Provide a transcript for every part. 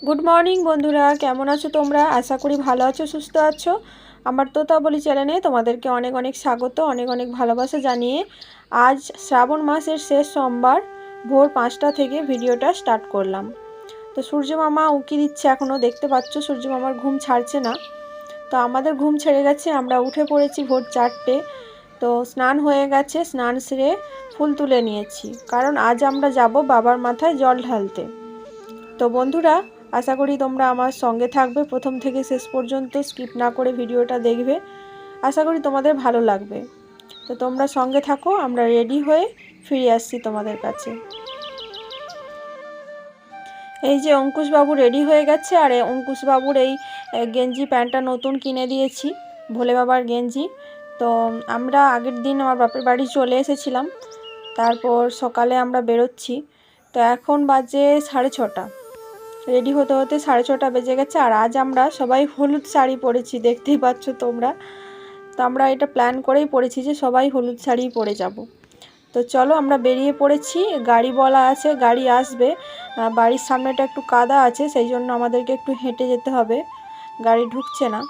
Good morning বন্ধুরা, কেমন আছো তোমরা? আশা করি ভালো আছো, সুস্থ আছো। আমার তোতাবলি চ্যানেলে তোমাদেরকে অনেক অনেক স্বাগত, অনেক অনেক ভালোবাসা জানিয়ে আজ শ্রাবণ মাসের শেষ সোমবার ভোর 5টা থেকে ভিডিওটা স্টার্ট করলাম। তো সূর্য মামা উঁকি দিচ্ছে, এখনও দেখতে পাচ্ছ সূর্য মামার ঘুম ছাড়ছে না। তো আমাদের ঘুম ছেড়ে গেছে, আমরা উঠে পড়েছি ভোর 4টে। তো স্নান হয়ে গেছে, স্নান সেরে ফুল তুলে নিয়েছি, কারণ আজ আমরা যাব বাবার মাথায় জল ঢালতে। তো বন্ধুরা, আশা করি তোমরা আমার সঙ্গে থাকবে, প্রথম থেকে শেষ পর্যন্ত স্কিপ না করে ভিডিওটা দেখবে। আশা করি তোমাদের ভালো লাগবে। তো তোমরা সঙ্গে থাকো, আমরা রেডি হয়ে ফিরে আসছি তোমাদের কাছে। এই যে অঙ্কুশবাবু রেডি হয়ে গেছে, আর অঙ্কুশবাবুর এই গেঞ্জি প্যান্টটা নতুন কিনে দিয়েছি, ভোলে বাবার গেঞ্জি। তো আমরা আগের দিন আমার বাপের বাড়ি চলে এসেছিলাম, তারপর সকালে আমরা বেরোচ্ছি। তো এখন বাজে 6:30, রেডি হতে হতে 6:30 বেজে গেছে। আর আজ আমরা সবাই হলুদ শাড়ি পরেছি, দেখতেই পাচ্ছ তোমরা। তো আমরা এটা প্ল্যান করেই পরেছি যে সবাই হলুদ শাড়ি পরে যাব। তো চলো, আমরা বেরিয়ে পড়েছি। গাড়ি বলা আছে, গাড়ি আসবে। বাড়ির সামনেটা একটু কাদা আছে, সেই জন্য আমাদেরকে একটু হেঁটে যেতে হবে, গাড়ি ঢুকছে না।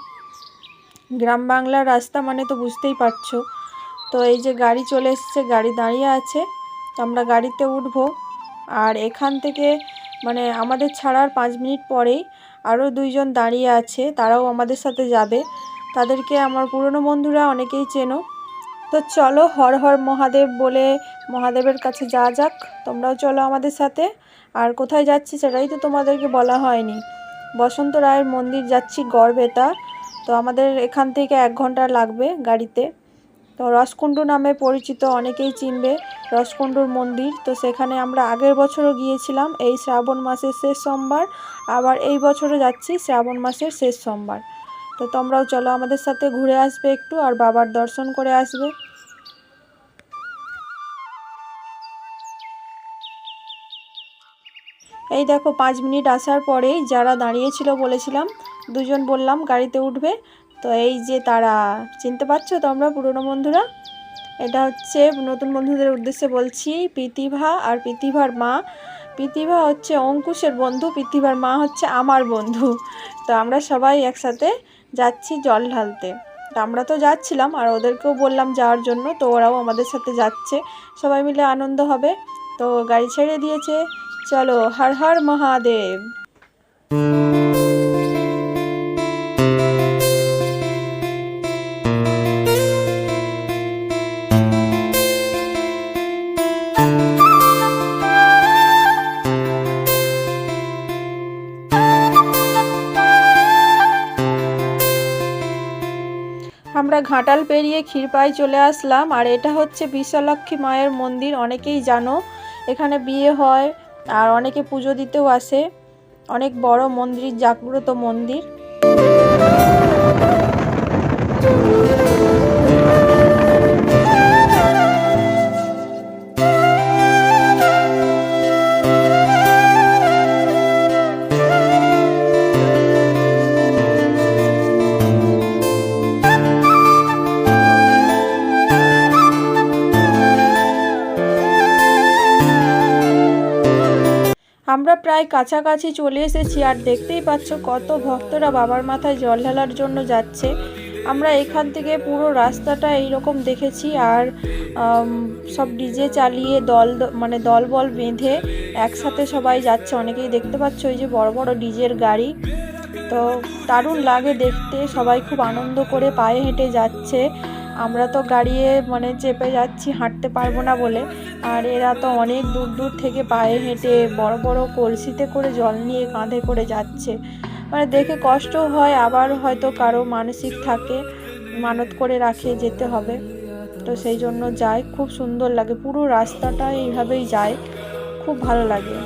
গ্রাম বাংলার রাস্তা মানে তো বুঝতেই পারছো। তো এই যে গাড়ি চলে এসেছে, গাড়ি দাঁড়িয়ে আছে, তো আমরা গাড়িতে উঠবো। আর এখান থেকে মানে আমাদের ছাড়ার 5 মিনিট পরেই আরও 2জন দাঁড়িয়ে আছে, তারাও আমাদের সাথে যাবে। তাদেরকে আমার পুরনো বন্ধুরা অনেকেই চেনো। তো চলো, হর হর মহাদেব বলে মহাদেবের কাছে যাওয়া যাক। তোমরাও চলো আমাদের সাথে। আর কোথায় যাচ্ছি সেটাই তো তোমাদেরকে বলা হয়নি। বসন্ত রায়ের মন্দির যাচ্ছি, গড়বেতা। তো আমাদের এখান থেকে 1 ঘন্টা লাগবে গাড়িতে। তো রসকুণ্ডু নামে পরিচিত, অনেকেই চিনবে রসকুণ্ডুর মন্দির। তো সেখানে আমরা আগের বছরও গিয়েছিলাম এই শ্রাবণ মাসের শেষ সোমবার, আবার এই বছরও যাচ্ছি শ্রাবণ মাসের শেষ সোমবার। তো তোমরাও চলো আমাদের সাথে, ঘুরে আসবে একটু আর বাবার দর্শন করে আসবে। এই দেখো, 5 মিনিট আসার পরেই যারা দাঁড়িয়েছিল বলেছিলাম 2জন বললাম গাড়িতে উঠবে, তো এই যে তারা, চিনতে পারছো তোমরা পুরনো বন্ধুরা? এটা হচ্ছে নতুন বন্ধুদের উদ্দেশ্যে বলছি, প্রীতিভা আর প্রীতিভার মা। প্রীতিভা হচ্ছে অঙ্কুশের বন্ধু, প্রীতিভার মা হচ্ছে আমার বন্ধু। তো আমরা সবাই একসাথে যাচ্ছি জল ঢালতে। তো আমরা তো যাচ্ছিলাম, আর ওদেরকেও বললাম যাওয়ার জন্য, তো ওরাও আমাদের সাথে যাচ্ছে, সবাই মিলে আনন্দ হবে। তো গাড়ি ছেড়ে দিয়েছে, চলো হর হর মহাদেব। আমরা ঘাটাল পেরিয়ে ক্ষীরপাই চলে আসলাম। আর এটা হচ্ছে বিশালাক্ষী মায়ের মন্দির, অনেকেই জানো। এখানে বিয়ে হয় আর অনেকে পুজো দিতেও আসে। অনেক বড় মন্দির, জাগ্রত মন্দির। আমরা প্রায় কাছাকাছি চলে এসেছি, আর দেখতেই পাচ্ছ কত ভক্তরা বাবার মাথায় জল ঢালার জন্য যাচ্ছে। আমরা এখান থেকে পুরো রাস্তাটা এইরকম দেখেছি, আর সব ডিজে চালিয়ে মানে দলবল বেঁধে একসাথে সবাই যাচ্ছে। অনেকেই দেখতে পাচ্ছ ওই যে বড় বড় ডিজের গাড়ি। তো দারুণ লাগে দেখতে, সবাই খুব আনন্দ করে পায়ে হেঁটে যাচ্ছে। আমরা তো গাড়িয়ে মানে চেপে যাচ্ছি, হাঁটতে পারবো না বলে। আর এরা তো অনেক দূর দূর থেকে পায়ে হেঁটে বড় বড় কলসিতে করে জল নিয়ে কাঁধে করে যাচ্ছে। মানে দেখে কষ্টও হয়, আবার হয়তো কারো মানসিক থাকে, মানত করে রাখে যেতে হবে, তো সেই জন্য যায়। খুব সুন্দর লাগে, পুরো রাস্তাটা এইভাবেই যায়, খুব ভালো লাগে।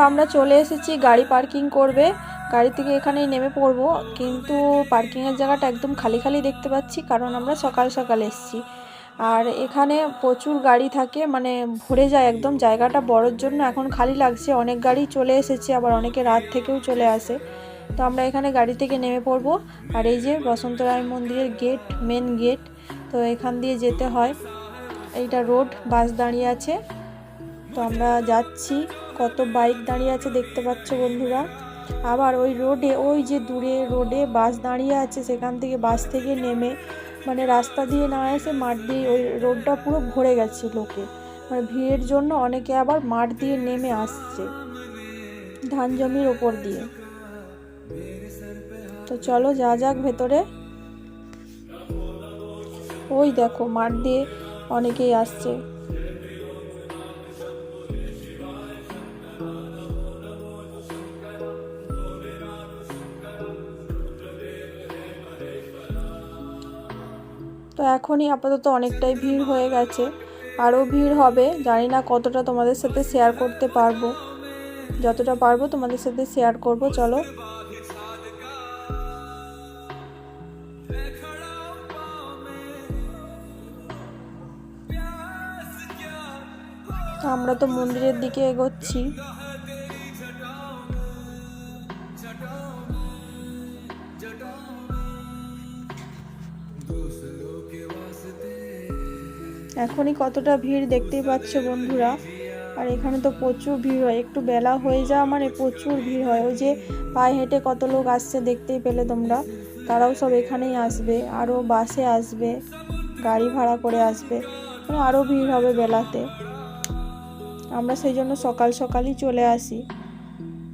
আমরা চলে এসেছি গাড়ি পার্কিং করবে, গাড়ি থেকে এখানেই নেমে পড়বো। কিন্তু পার্কিংয়ের জায়গাটা একদম খালি খালি দেখতে পাচ্ছি, কারণ আমরা সকাল সকাল এসেছি। আর এখানে প্রচুর গাড়ি থাকে, মানে ভরে যায় একদম। জায়গাটা বড়োর জন্য এখন খালি লাগছে, অনেক গাড়ি চলে এসেছে, আবার অনেকে রাত থেকেও চলে আসে। তো আমরা এখানে গাড়ি থেকে নেমে পড়বো। আর এই যে বসন্ত রায় মন্দিরের গেট, মেন গেট, তো এখান দিয়ে যেতে হয়। এইটা রোড, বাস দাঁড়িয়ে আছে, তো আমরা যাচ্ছি। কত বাইক দাঁড়িয়ে আছে দেখতে পাচ্ছ বন্ধুরা। আবার ওই রোডে, ওই যে দূরে রোডে বাস দাঁড়িয়ে আছে, সেখান থেকে বাস থেকে নেমে, মানে রাস্তা দিয়ে না এসে মাঠ দিয়ে, ওই রোডটা পুরো ভরে গেছে লোকে, মানে ভিড়ের জন্য অনেকে আবার মাঠ দিয়ে নেমে আসছে ধান জমির ওপর দিয়ে। তো চলো যা যাক ভেতরে। ওই দেখো মাঠ দিয়ে অনেকেই আসছে। তো এখনই আপাতত অনেকটাই ভিড় হয়ে গেছে, আরও ভিড় হবে। জানি না কতটা তোমাদের সাথে শেয়ার করতে পারবো, যতটা পারবো তোমাদের সাথে শেয়ার করব। চলো আমরা তো মন্দিরের দিকে এগোচ্ছি। এখনই কতটা ভিড় দেখতেই পাচ্ছ বন্ধুরা। আর এখানে তো প্রচুর ভিড় হয়, একটু বেলা হয়ে যাওয়া মানে প্রচুর ভিড় হয়। ওই যে পায়ে হেঁটে কত লোক আসছে দেখতেই পেলে তোমরা, তারাও সব এখানেই আসবে, আরও বাসে আসবে, গাড়ি ভাড়া করে আসবে, মানে আরও ভিড় হবে বেলাতে। আমরা সেই জন্য সকাল সকালই চলে আসি,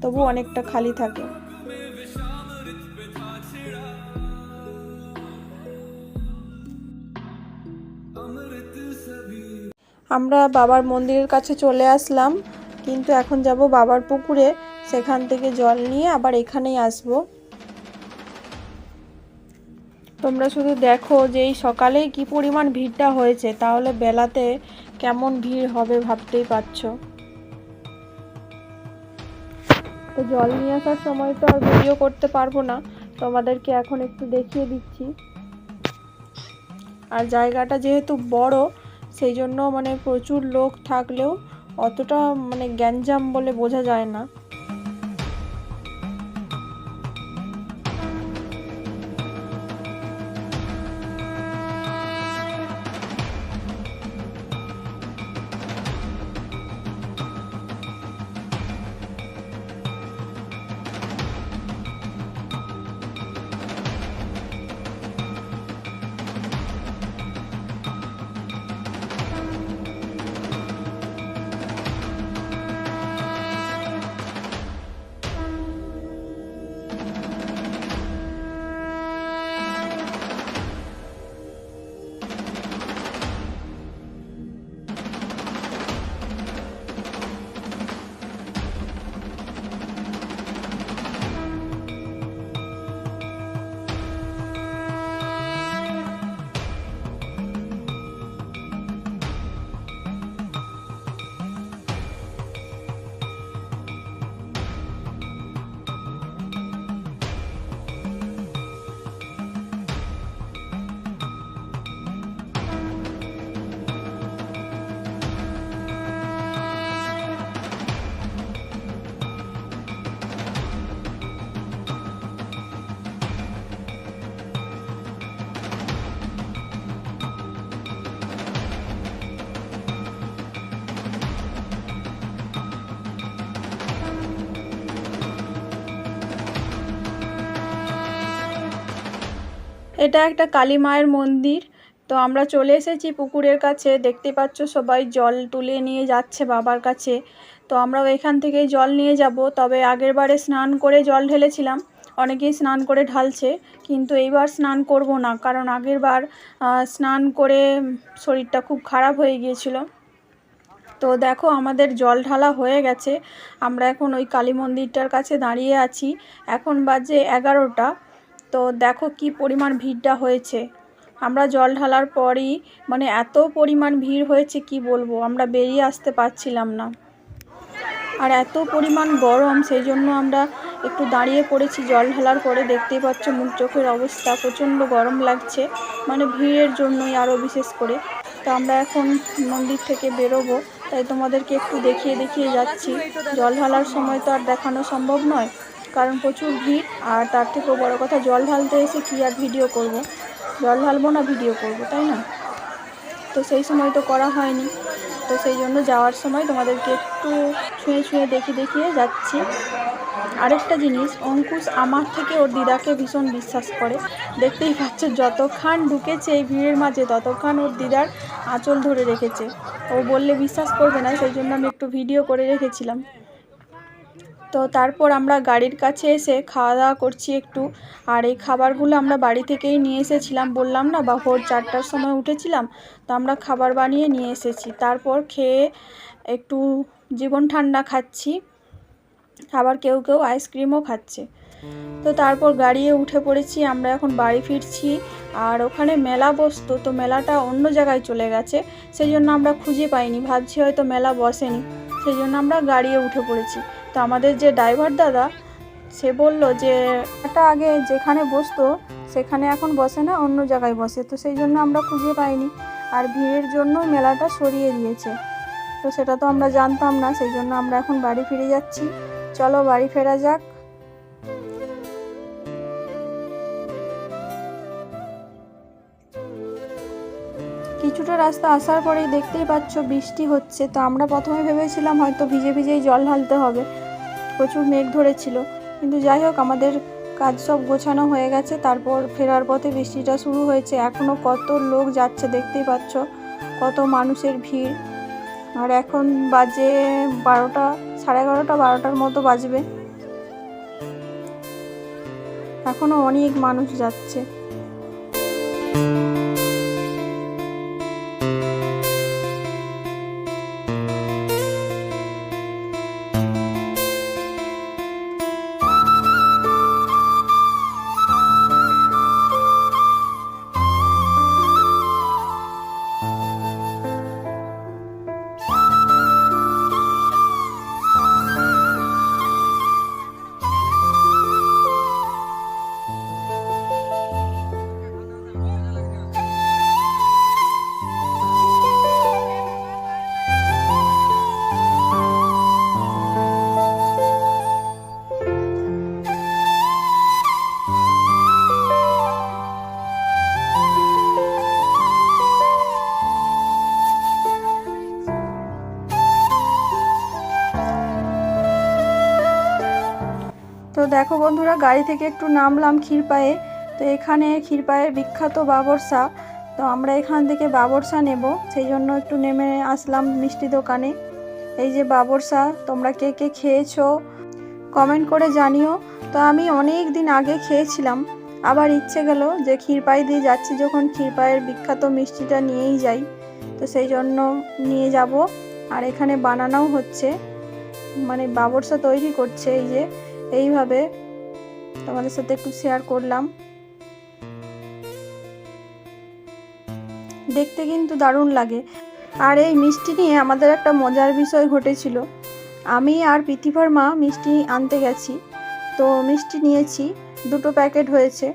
তবু অনেকটা খালি থাকে। আমরা বাবার মন্দিরের কাছে চলে আসলাম, কিন্তু এখন যাব বাবার পুকুরে, সেখান থেকে জল নিয়ে আবার এখানেই আসব। তোমরা শুধু দেখো যে এই সকালেই কি পরিমাণ ভিড়টা হয়েছে, তাহলে বেলাতে কেমন ভিড় হবে ভাবতেই পারছো। তো জল নিয়ে আসার সময় তো আর ভিডিও করতে পারবো না, তোমাদেরকে এখন একটু দেখিয়ে দিচ্ছি। আর জায়গাটা যেহেতু বড়, সেই জন্য মানে প্রচুর লোক থাকলেও অতটা মানে গ্যাঞ্জাম বলে বোঝা যায় না। এটা একটা কালী মায়ের মন্দির। তো আমরা চলে এসেছি পুকুরের কাছে, দেখতে পাচ্ছ সবাই জল তুলে নিয়ে যাচ্ছে বাবার কাছে। তো আমরাও এখান থেকেই জল নিয়ে যাব। তবে আগের বারে স্নান করে জল ঢেলেছিলাম, অনেকেই স্নান করে ঢালছে, কিন্তু এইবার স্নান করব না, কারণ আগের বার স্নান করে শরীরটা খুব খারাপ হয়ে গিয়েছিল। তো দেখো আমাদের জল ঢালা হয়ে গেছে, আমরা এখন ওই কালী মন্দিরটার কাছে দাঁড়িয়ে আছি। এখন বাজে 11টা। তো দেখো কি পরিমাণ ভিড়টা হয়েছে। আমরা জল ঢালার পরই মানে এত পরিমাণ ভিড় হয়েছে কি বলবো, আমরা বেরিয়ে আসতে পারছিলাম না। আর এত পরিমাণ গরম, সেই জন্য আমরা একটু দাঁড়িয়ে পড়েছি জল ঢালার পরে। দেখতেই পাচ্ছ মুখ চোখের অবস্থা, প্রচণ্ড গরম লাগছে, মানে ভিড়ের জন্যই আরও বিশেষ করে। তো আমরা এখন মন্দির থেকে বেরোবো, তাই তোমাদেরকে একটু দেখিয়ে দেখিয়ে যাচ্ছি। জল ঢালার সময় তো আর দেখানো সম্ভব নয়, কারণ প্রচুর ভিড়। আর তার থেকেও বড় কথা, জল ঢালতে এসে কী আর ভিডিও করব, জল ঢালবো না ভিডিও করব, তাই না? তো সেই সময় তো করা হয়নি, তো সেই জন্য যাওয়ার সময় তোমাদেরকে একটু ছুঁয়ে ছুঁয়ে দেখিয়ে যাচ্ছি। আরেকটা জিনিস, অঙ্কুশ আমার থেকে ওর দিদাকে ভীষণ বিশ্বাস করে। দেখতেই পাচ্ছ যতক্ষণ ঢুকেছে এই ভিড়ের মাঝে ততক্ষণ ওর দিদার আঁচল ধরে রেখেছে। ও বললে বিশ্বাস করবে না, সেই জন্য আমি একটু ভিডিও করে রেখেছিলাম। তো তারপর আমরা গাড়ির কাছে এসে খাওয়া দাওয়া করছি একটু। আর এই খাবারগুলো আমরা বাড়ি থেকেই নিয়ে এসেছিলাম, বললাম না বা ভোর 4টার সময় উঠেছিলাম, তো আমরা খাবার বানিয়ে নিয়ে এসেছি। তারপর খেয়ে একটু জীবন ঠান্ডা খাচ্ছি, আবার কেউ কেউ আইসক্রিমও খাচ্ছে। তো তারপর গাড়িয়ে উঠে পড়েছি, আমরা এখন বাড়ি ফিরছি। আর ওখানে মেলা বসতো, তো মেলাটা অন্য জায়গায় চলে গেছে, সেই জন্য আমরা খুঁজে পাইনি, ভাবছি হয়তো মেলা বসেনি, সেই জন্য আমরা গাড়িয়ে উঠে পড়েছি। তো আমাদের যে ড্রাইভার দাদা, সে বলল যে এটা আগে যেখানে বসতো সেখানে এখন বসে না, অন্য জায়গায় বসে, তো সেই জন্য আমরা খুঁজে পাইনি। আর ভিড়ের জন্য মেলাটা সরিয়ে দিয়েছে, তো সেটা তো আমরা জানতাম না, সেই জন্য আমরা এখন বাড়ি ফিরে যাচ্ছি। চলো বাড়ি ফেরা যাক। কিছুটা রাস্তা আসার পরেই দেখতেই পাচ্ছ বৃষ্টি হচ্ছে। তো আমরা প্রথমে ভেবেছিলাম হয়তো ভিজে ভিজেই জল ঢালতে হবে, প্রচুর মেঘ ধরেছিল, কিন্তু যাই হোক আমাদের কাজ সব গোছানো হয়ে গেছে। তারপর ফেরার পথে বৃষ্টিটা শুরু হয়েছে, এখনও কত লোক যাচ্ছে দেখতেই পাচ্ছ, কত মানুষের ভিড়। আর এখন বাজে 12টা, 11:30, 12টার মতো বাজবে, এখনও অনেক মানুষ যাচ্ছে। তো দেখো বন্ধুরা, গাড়ি থেকে একটু নামলাম ক্ষীরপায়ে। তো এখানে ক্ষীরপায়ের বিখ্যাত বাবরসা, তো আমরা এখান থেকে বাবরসা নেব, সেই জন্য একটু নেমে আসলাম মিষ্টি দোকানে। এই যে বাবরসা, তোমরা কে কে খেয়েছো কমেন্ট করে জানিও। তো আমি অনেক দিন আগে খেয়েছিলাম, আবার ইচ্ছে গেল যে ক্ষীরপাই দিয়ে যাচ্ছি যখন, ক্ষীরপায়ের বিখ্যাত মিষ্টিটা নিয়েই যাই, তো সেই জন্য নিয়ে যাব। আর এখানে বানানোও হচ্ছে, মানে বাবরসা তৈরি করছে, এই যে এইভাবে তোমাদের সাথে একটু শেয়ার করলাম। দেখতে কিন্তু দারুণ লাগে। আর এই মিষ্টি নিয়ে আমাদের একটা মজার বিষয় ঘটেছিল। আমি আর পৃথিবীর মা মিষ্টি আনতে গেছি, তো মিষ্টি নিয়েছি, 2টো প্যাকেট হয়েছে।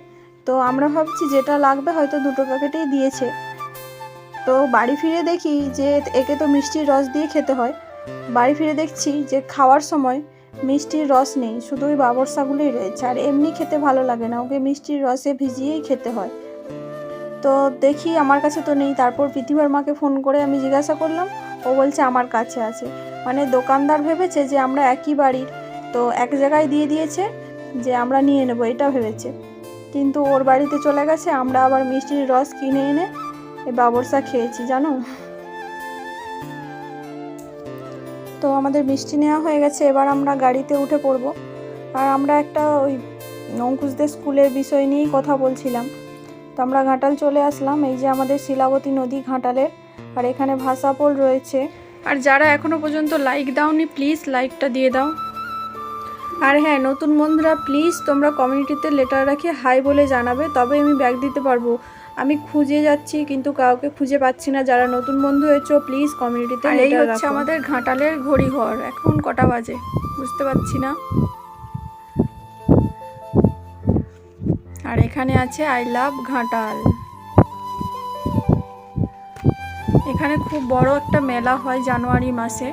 তো আমরা ভাবছি যেটা লাগবে হয়তো 2টো প্যাকেটেই দিয়েছে। তো বাড়ি ফিরে দেখি যে একে তো মিষ্টির রস দিয়ে খেতে হয়, বাড়ি ফিরে দেখছি যে খাওয়ার সময় মিষ্টির রস নেই, শুধু ওই বাবরসাগুলোই রয়েছে। আর এমনি খেতে ভালো লাগে না, ওকে মিষ্টির রসে ভিজিয়েই খেতে হয়। তো দেখি আমার কাছে তো নেই, তারপর পৃথিবীর মাকে ফোন করে আমি জিজ্ঞাসা করলাম, ও বলছে আমার কাছে আছে। মানে দোকানদার ভেবেছে যে আমরা একই বাড়ির, তো এক জায়গায় দিয়ে দিয়েছে যে আমরা নিয়ে নেবো, এটা ভেবেছে, কিন্তু ওর বাড়িতে চলে গেছে। আমরা আবার মিষ্টির রস কিনে এনে এই বাবরসা খেয়েছি জানো। তো আমাদের মিষ্টি নেওয়া হয়ে গেছে, এবার আমরা গাড়িতে উঠে পড়ব। আর আমরা একটা ওই অঙ্কুশদের স্কুলের বিষয় নিয়েই কথা বলছিলাম। তো আমরা ঘাটাল চলে আসলাম, এই যে আমাদের শিলাবতী নদী ঘাটালের, আর এখানে ভাষাপোল রয়েছে। আর যারা এখনও পর্যন্ত লাইক দাওনি প্লিজ লাইকটা দিয়ে দাও। আর হ্যাঁ, নতুন বন্ধুরা প্লিজ তোমরা কমিউনিটিতে লেটার রাখে হাই বলে জানাবে, তবে আমি ব্যাগ দিতে পারবো। আমি খুঁজে যাচ্ছি কিন্তু কাউকে খুঁজে পাচ্ছি না। যারা নতুন বন্ধু হয়েছো প্লিজ কমিউনিটিতে লেটার রাখো। এই হচ্ছে আমাদের ঘাটালের ঘড়িঘর। এখন কটা বাজে বুঝতে পারছি না। আর এখানে আছে আই লাভ ঘাটাল। এখানে খুব বড় একটা মেলা হয় জানুয়ারি মাসে।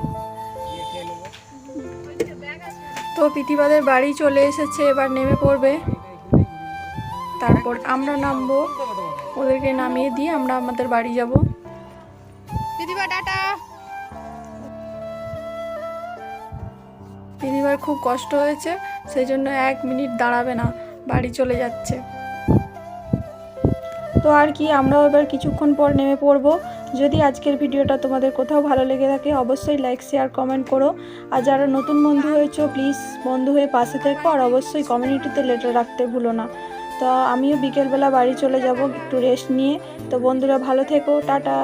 তো প্রীতিবাদের বাড়ি চলে এসেছে, এবার নেমে পড়বে। তারপর আমরা নামবো, ওদেরকে নামিয়ে দিয়ে আমরা আমাদের বাড়ি যাব। প্রীতিবা টাটা। প্রীতিবার খুব কষ্ট হয়েছে, সেই জন্য 1 মিনিট দাঁড়াবে না, বাড়ি চলে যাচ্ছে। তো আর কি, আমরাও এবার কিছুক্ষণ পর নেমে পড়ব। যদি আজকের ভিডিওটা তোমাদের কোথাও ভালো লেগে থাকে অবশ্যই লাইক শেয়ার কমেন্ট করো। আর যারা নতুন বন্ধু হয়েছো প্লিজ বন্ধু হয়ে পাশে থেকো, আর অবশ্যই কমিউনিটিতে লেটার রাখতে ভুলো না। তো আমিও বিকেলবেলা বাড়ি চলে যাব একটু রেস্ট নিয়ে। তো বন্ধুরা ভালো থেকো, টাটা।